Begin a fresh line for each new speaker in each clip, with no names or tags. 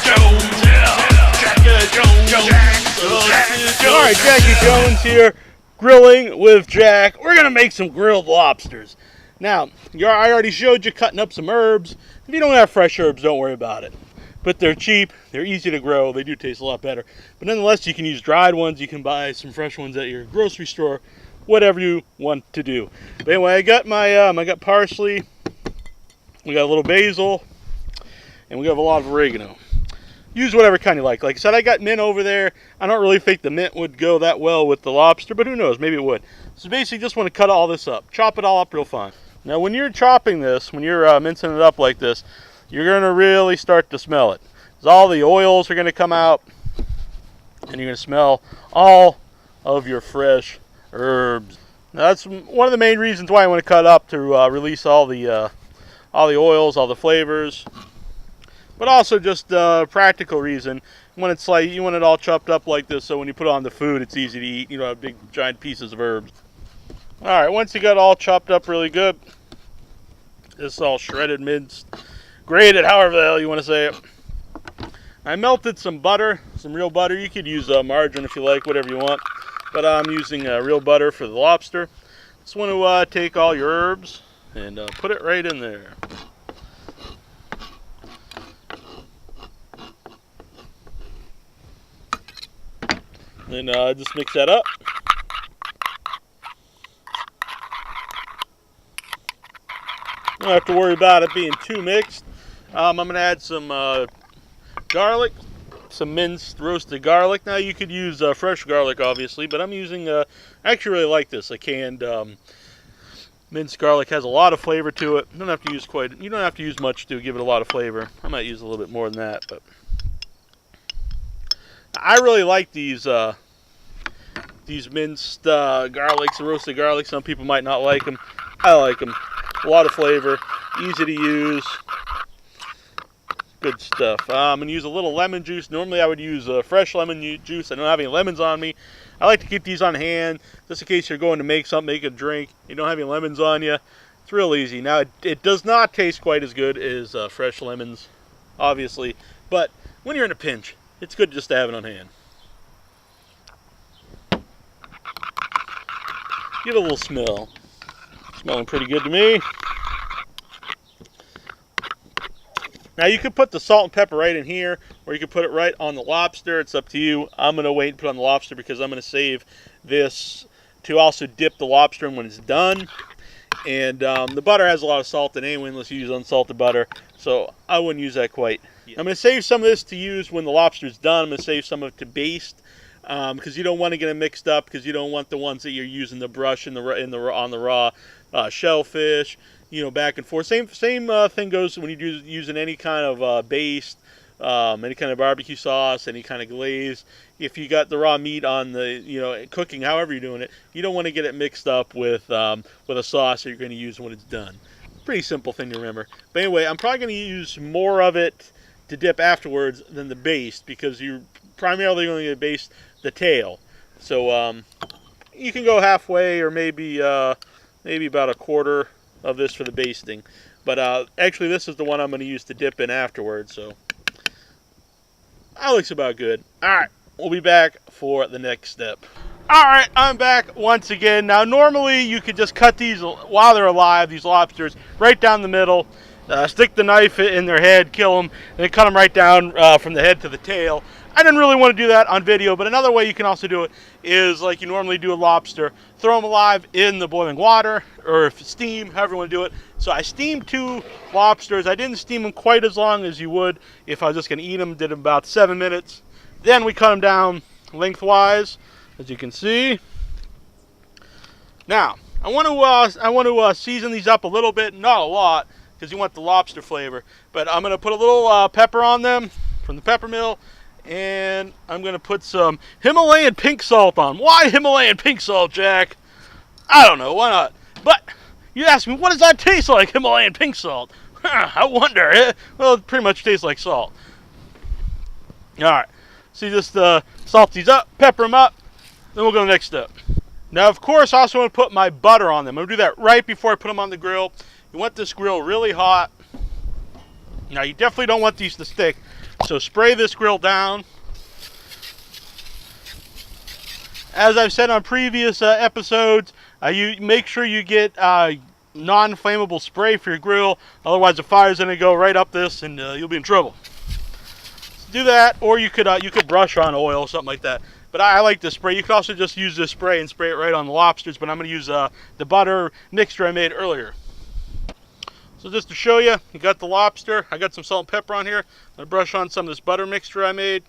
Jones, yeah. Jackie Jones. All right, Jackie Jones here, grilling with Jack. We're gonna make some grilled lobsters. Now, I already showed you cutting up some herbs. If you don't have fresh herbs, don't worry about it. But they're cheap, they're easy to grow, they do taste a lot better. But nonetheless, you can use dried ones, you can buy some fresh ones at your grocery store, whatever you want to do. But anyway, I got my I got parsley, we got a little basil, and we have a lot of oregano. Use whatever kind you like. Like I said, I got mint over there. I don't really think the mint would go that well with the lobster, but who knows, maybe it would. So basically, just want to cut all this up, chop it all up real fine. Now, when you're chopping this, when you're mincing it up like this, you're going to really start to smell it. Because all the oils are going to come out, and you're going to smell all of your fresh herbs. Now, that's one of the main reasons why I want to cut up, to release all the oils, all the flavors. But also just a practical reason. When it's like, you want it all chopped up like this, so when you put it on the food, it's easy to eat. You don't have big, giant pieces of herbs. All right, once you got it all chopped up really good, this is all shredded, minced, grated, however the hell you want to say it. I melted some butter, some real butter. You could use margarine if you like, whatever you want. But I'm using real butter for the lobster. Just want to take all your herbs and put it right in there. Then just mix that up. Don't have to worry about it being too mixed. I'm going to add some garlic, some minced roasted garlic. Now you could use fresh garlic, obviously, but I'm using. I actually really like this. A canned minced garlic has a lot of flavor to it. You don't have to use You don't have to use much to give it a lot of flavor. I might use a little bit more than that, but I really like these minced garlics, the roasted garlic. Some people might not like them. I like them. A lot of flavor, easy to use, good stuff. I'm going to use a little lemon juice. Normally I would use fresh lemon juice. I don't have any lemons on me. I like to keep these on hand, just in case you're going to make something, make a drink. You don't have any lemons on you. It's real easy. Now, it does not taste quite as good as fresh lemons, obviously. But when you're in a pinch, it's good just to have it on hand. Give it a little smell. Smelling pretty good to me. Now you could put the salt and pepper right in here, or you could put it right on the lobster. It's up to you. I'm going to wait and put it on the lobster because I'm going to save this to also dip the lobster in when it's done. And the butter has a lot of salt in it anyway, unless you use unsalted butter. So I wouldn't use that quite. I'm going to save some of this to use when the lobster's done. I'm going to save some of it to baste. Because you don't want to get them mixed up, because you don't want the ones that you're using to brush on the raw shellfish, back and forth. Same thing goes when you're using any kind of baste, any kind of barbecue sauce, any kind of glaze. If you got the raw meat on the cooking, however you're doing it, you don't want to get it mixed up with a sauce that you're going to use when it's done. Pretty simple thing to remember. But anyway, I'm probably going to use more of it to dip afterwards than the baste, because you're primarily going to baste the tail. So you can go halfway, or maybe about a quarter of this for the basting. But actually, this is the one I'm going to use to dip in afterwards. So that looks about good. All right, we'll be back for the next step. All right, I'm back once again. Now, normally you could just cut these while they're alive, these lobsters, right down the middle. Stick the knife in their head, kill them, and then cut them right down from the head to the tail. I didn't really want to do that on video, but another way you can also do it is like you normally do a lobster. Throw them alive in the boiling water, or if steam, however you want to do it. So I steamed 2 lobsters. I didn't steam them quite as long as you would if I was just going to eat them. Did about 7 minutes. Then we cut them down lengthwise, as you can see. Now, I want to season these up a little bit, not a lot, because you want the lobster flavor. But I'm going to put a little pepper on them from the pepper mill. And I'm going to put some Himalayan pink salt on. Why Himalayan pink salt, Jack? I don't know. Why not? But you ask me, what does that taste like, Himalayan pink salt? I wonder. Well, it pretty much tastes like salt. All right. So you just salt these up, pepper them up, then we'll go to the next step. Now, of course, I also want to put my butter on them. I'm going to do that right before I put them on the grill. You want this grill really hot. Now, you definitely don't want these to stick. So spray this grill down. As I've said on previous episodes, you make sure you get non-flammable spray for your grill. Otherwise, the fire's going to go right up this, and you'll be in trouble. So do that, or you could brush on oil or something like that. But I like the spray. You could also just use this spray and spray it right on the lobsters. But I'm going to use the butter mixture I made earlier. So just to show you, you got the lobster. I got some salt and pepper on here. I'm going to brush on some of this butter mixture I made.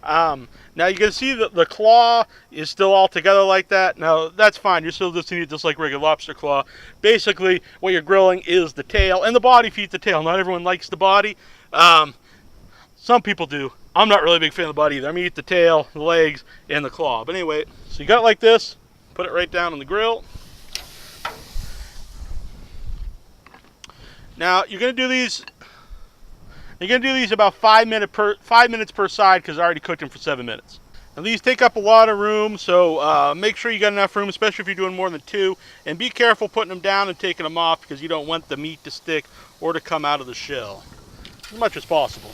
Now you can see that the claw is still all together like that. Now that's fine. You're still just eating it just like regular lobster claw. Basically, what you're grilling is the tail and the body. If you eat the tail, not everyone likes the body. Some people do. I'm not really a big fan of the body either. I'm gonna eat the tail, the legs, and the claw. But anyway, so you got it like this. Put it right down on the grill. Now you're gonna do these. You're going to do these about 5 minutes per side because I already cooked them for 7 minutes. Now these take up a lot of room, so make sure you got enough room, especially if you're doing more than 2. And be careful putting them down and taking them off because you don't want the meat to stick or to come out of the shell. As much as possible.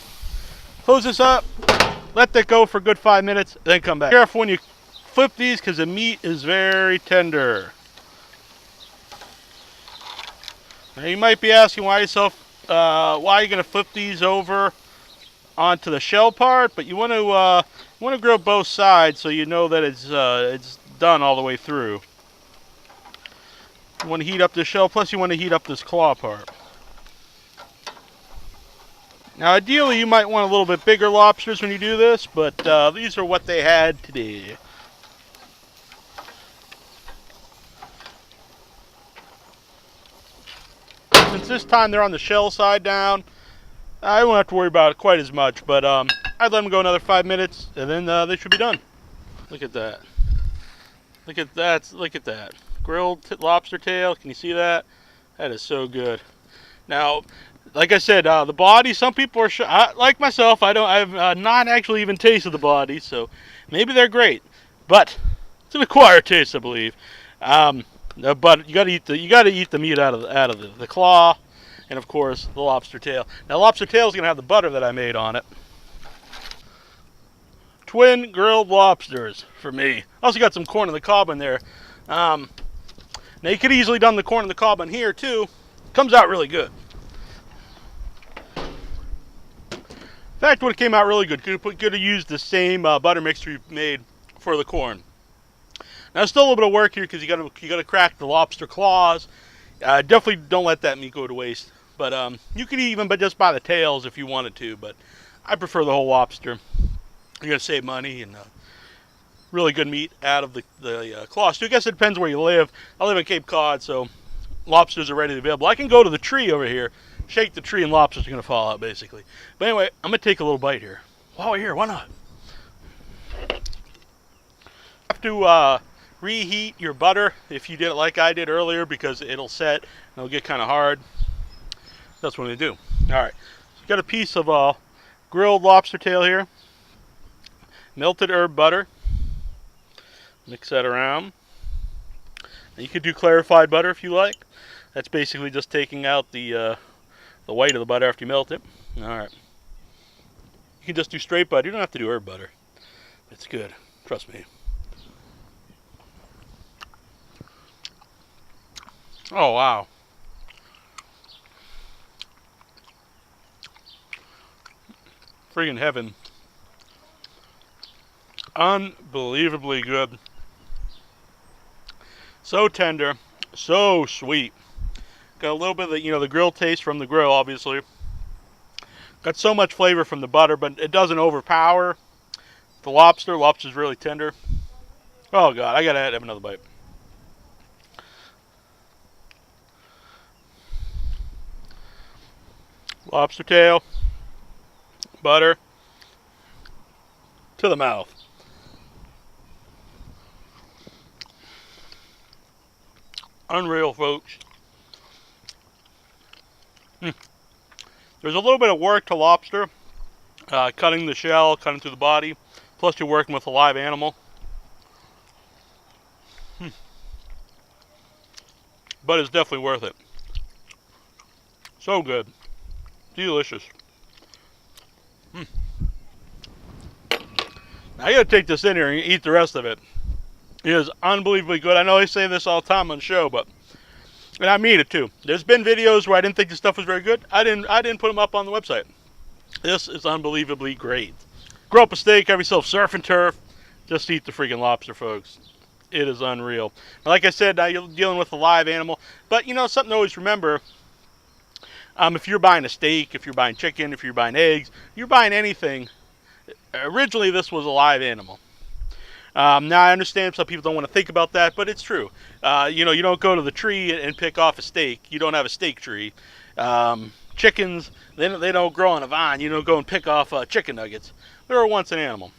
Close this up, let that go for a good 5 minutes, then come back. Be careful when you flip these because the meat is very tender. Now you might be asking why are you going to flip these over onto the shell part? But you want to grill both sides so you know that it's done all the way through. You want to heat up the shell, plus you want to heat up this claw part. Now ideally you might want a little bit bigger lobsters when you do this, but these are what they had today. Since this time they're on the shell side down, I won't have to worry about it quite as much, but I'd let them go another 5 minutes, and then they should be done. Look at that. Look at that. Look at that. Grilled lobster tail. Can you see that? That is so good. Now, like I said, the body, some people are, like myself, I've not actually even tasted the body, so maybe they're great. But it's an acquired taste, I believe. But you gotta eat the meat out of the claw, and of course the lobster tail. Now lobster tail is gonna have the butter that I made on it. Twin grilled lobsters for me. Also got some corn on the cob in there. Now you could easily done the corn on the cob on here too. Comes out really good. In fact, would have came out really good. Could have used the same butter mixture you made for the corn. Now, there's still a little bit of work here because you gotta crack the lobster claws. Definitely don't let that meat go to waste. But you could even just buy the tails if you wanted to. But I prefer the whole lobster. You're gonna save money and really good meat out of the claws. So I guess it depends where you live. I live in Cape Cod, so lobsters are readily available. I can go to the tree over here, shake the tree, and lobsters are gonna fall out basically. But anyway, I'm gonna take a little bite here. While we're here, why not? Have to reheat your butter if you did it like I did earlier because it'll set and it'll get kind of hard. That's what I do. Alright, so you got a piece of grilled lobster tail here. Melted herb butter. Mix that around. And you could do clarified butter if you like. That's basically just taking out the white of the butter after you melt it. Alright. You can just do straight butter. You don't have to do herb butter. It's good. Trust me. Oh, wow. Friggin' heaven. Unbelievably good. So tender. So sweet. Got a little bit of the grill taste from the grill, obviously. Got so much flavor from the butter, but it doesn't overpower the lobster. Lobster's really tender. Oh, God. I gotta have another bite. Lobster tail, butter, to the mouth. Unreal, folks. There's a little bit of work to lobster, cutting the shell, cutting through the body, plus you're working with a live animal. But it's definitely worth it. So good. Delicious. Now, I gotta take this in here and eat the rest of it. It is unbelievably good. I know I say this all the time on the show, but and I mean it too. There's been videos where I didn't think the stuff was very good. I didn't put them up on the website. This is unbelievably great. Grow up a steak, have yourself surf and turf. Just eat the freaking lobster, folks. It is unreal. And like I said, now you're dealing with a live animal. But, you know, something to always remember, if you're buying a steak, if you're buying chicken, if you're buying eggs, you're buying anything, originally this was a live animal. Now, I understand some people don't want to think about that, but it's true. You know, you don't go to the tree and pick off a steak. You don't have a steak tree. Chickens, they don't grow on a vine. You don't go and pick off chicken nuggets. They were once an animal.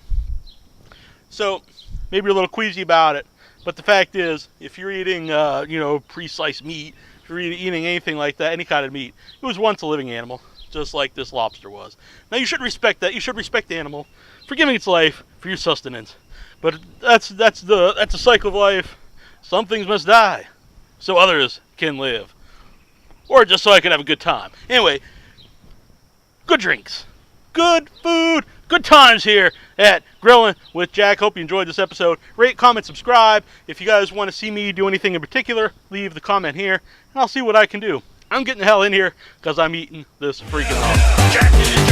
So, maybe you're a little queasy about it, but the fact is, if you're eating, you know, pre-sliced meat, if you're eating anything like that, any kind of meat, it was once a living animal, just like this lobster was. Now, you should respect that. You should respect the animal for giving its life for your sustenance. But that's a cycle of life. Some things must die, so others can live, or just so I can have a good time. Anyway, good drinks, good food, good times here at Grillin' with Jack. Hope you enjoyed this episode. Rate, comment, subscribe. If you guys want to see me do anything in particular, leave the comment here, and I'll see what I can do. I'm getting the hell in here because I'm eating this freaking awesome.